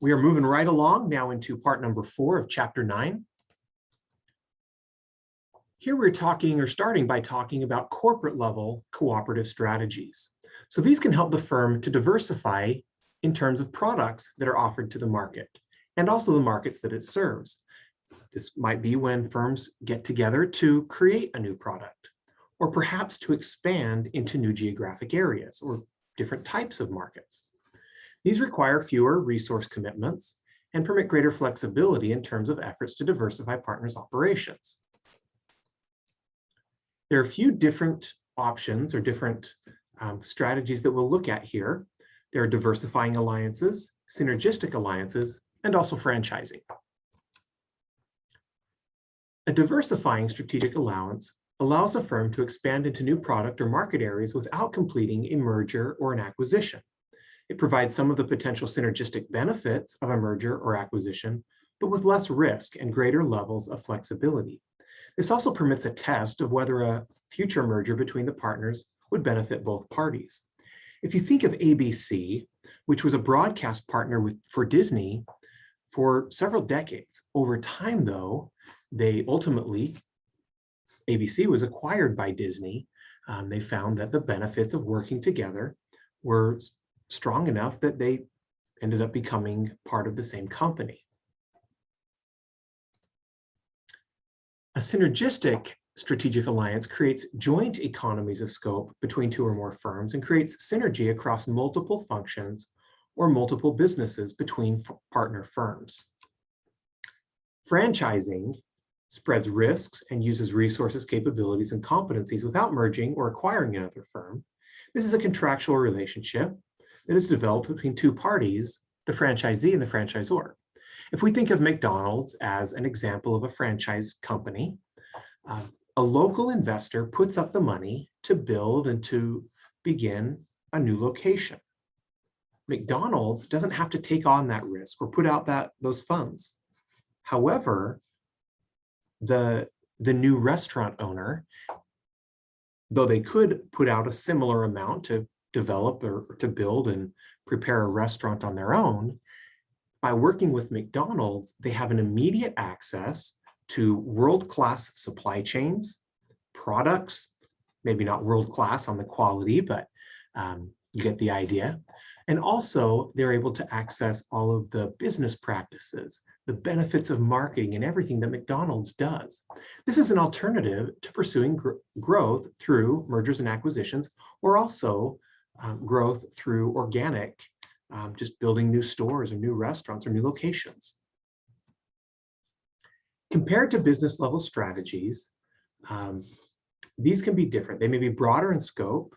We are moving right along now into part number 4 of chapter 9. Here we're starting by talking about corporate level cooperative strategies. So these can help the firm to diversify in terms of products that are offered to the market and also the markets that it serves. This might be when firms get together to create a new product, or perhaps to expand into new geographic areas or different types of markets. These require fewer resource commitments and permit greater flexibility in terms of efforts to diversify partners' operations. There are a few different options or different strategies that we'll look at here. There are diversifying alliances, synergistic alliances, and also franchising. A diversifying strategic alliance allows a firm to expand into new product or market areas without completing a merger or an acquisition. It provides some of the potential synergistic benefits of a merger or acquisition, but with less risk and greater levels of flexibility. This also permits a test of whether a future merger between the partners would benefit both parties. If you think of ABC, which was a broadcast partner for Disney for several decades, over time though, ABC was acquired by Disney. They found that the benefits of working together were strong enough that they ended up becoming part of the same company. A synergistic strategic alliance creates joint economies of scope between two or more firms and creates synergy across multiple functions or multiple businesses between partner firms. Franchising spreads risks and uses resources, capabilities, and competencies without merging or acquiring another firm. This is a contractual relationship that is developed between two parties, the franchisee and the franchisor. If we think of McDonald's as an example of a franchise company, a local investor puts up the money to build and to begin a new location. McDonald's doesn't have to take on that risk or put out those funds. However, the new restaurant owner, though they could put out a similar amount to develop or to build and prepare a restaurant on their own, by working with McDonald's, they have an immediate access to world-class supply chains, products, maybe not world-class on the quality, but you get the idea. And also they're able to access all of the business practices, the benefits of marketing and everything that McDonald's does. This is an alternative to pursuing growth through mergers and acquisitions, or also growth through organic, just building new stores or new restaurants or new locations. Compared to business level strategies, these can be different. They may be broader in scope.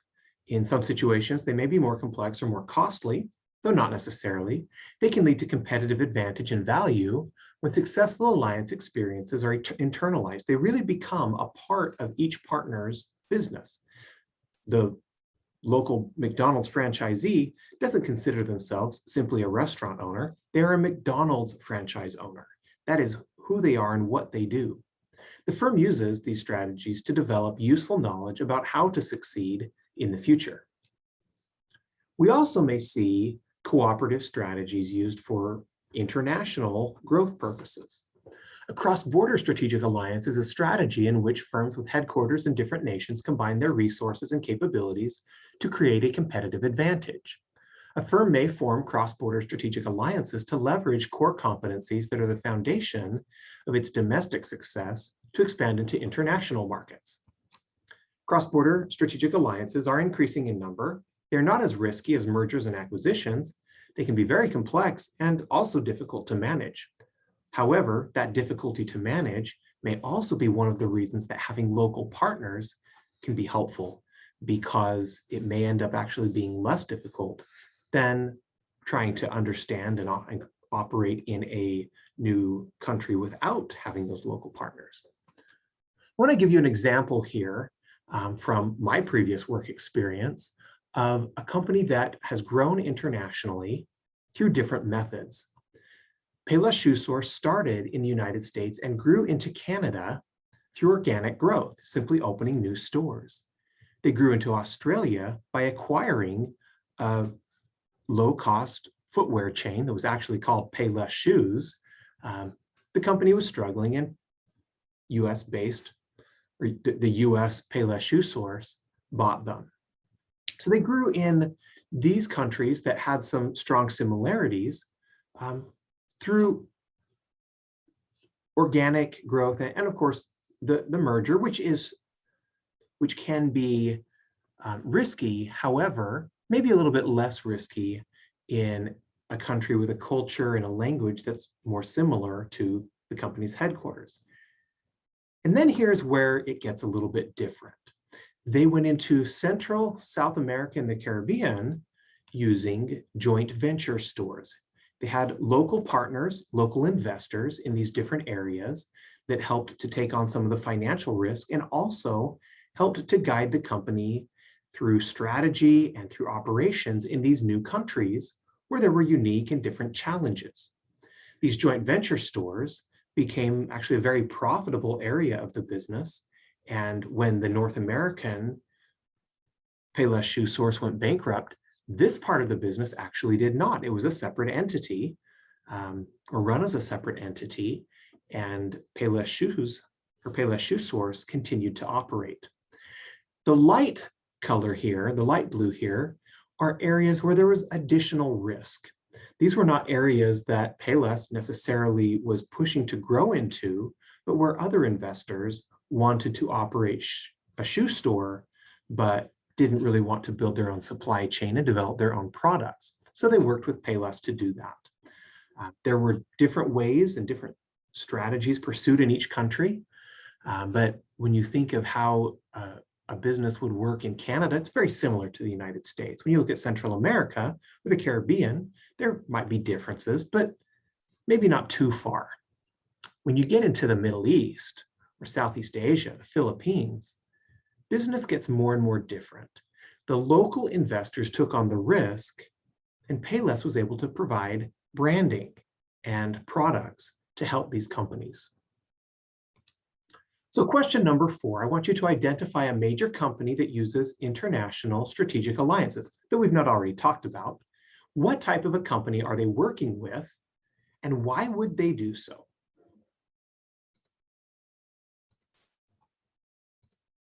In some situations, they may be more complex or more costly, though not necessarily. They can lead to competitive advantage and value when successful alliance experiences are internalized. They really become a part of each partner's business. The local McDonald's franchisee doesn't consider themselves simply a restaurant owner. They're a McDonald's franchise owner. That is who they are and what they do. The firm uses these strategies to develop useful knowledge about how to succeed in the future. We also may see cooperative strategies used for international growth purposes. A cross-border strategic alliance is a strategy in which firms with headquarters in different nations combine their resources and capabilities to create a competitive advantage. A firm may form cross-border strategic alliances to leverage core competencies that are the foundation of its domestic success to expand into international markets. Cross-border strategic alliances are increasing in number. They're not as risky as mergers and acquisitions. They can be very complex and also difficult to manage. However, that difficulty to manage may also be one of the reasons that having local partners can be helpful, because it may end up actually being less difficult than trying to understand and operate in a new country without having those local partners. I want to give you an example here from my previous work experience of a company that has grown internationally through different methods. Payless Shoe Source started in the United States and grew into Canada through organic growth, simply opening new stores. They grew into Australia by acquiring a low-cost footwear chain that was actually called Payless Shoes, the company was struggling, and US-based, or the US Payless Shoe Source bought them. So they grew in these countries that had some strong similarities through organic growth and of course the merger, which can be risky, however, maybe a little bit less risky in a country with a culture and a language that's more similar to the company's headquarters. And then here's where it gets a little bit different. They went into Central, South America, and the Caribbean using joint venture stores. They had local partners, local investors in these different areas that helped to take on some of the financial risk and also helped to guide the company through strategy and through operations in these new countries where there were unique and different challenges. These joint venture stores became actually a very profitable area of the business. And when the North American Payless Shoe Source went bankrupt, this part of the business actually did not. It was a separate entity, or run as a separate entity, and Payless Shoes, or Payless Shoe Source, continued to operate. The light color here, the light blue here, are areas where there was additional risk. These were not areas that Payless necessarily was pushing to grow into, but where other investors wanted to operate a shoe store, but didn't really want to build their own supply chain and develop their own products. So they worked with Payless to do that. There were different ways and different strategies pursued in each country. But when you think of how a business would work in Canada, it's very similar to the United States. When you look at Central America or the Caribbean, there might be differences, but maybe not too far. When you get into the Middle East or Southeast Asia, the Philippines, business gets more and more different. The local investors took on the risk, and Payless was able to provide branding and products to help these companies. So question number 4, I want you to identify a major company that uses international strategic alliances that we've not already talked about. What type of a company are they working with, and why would they do so?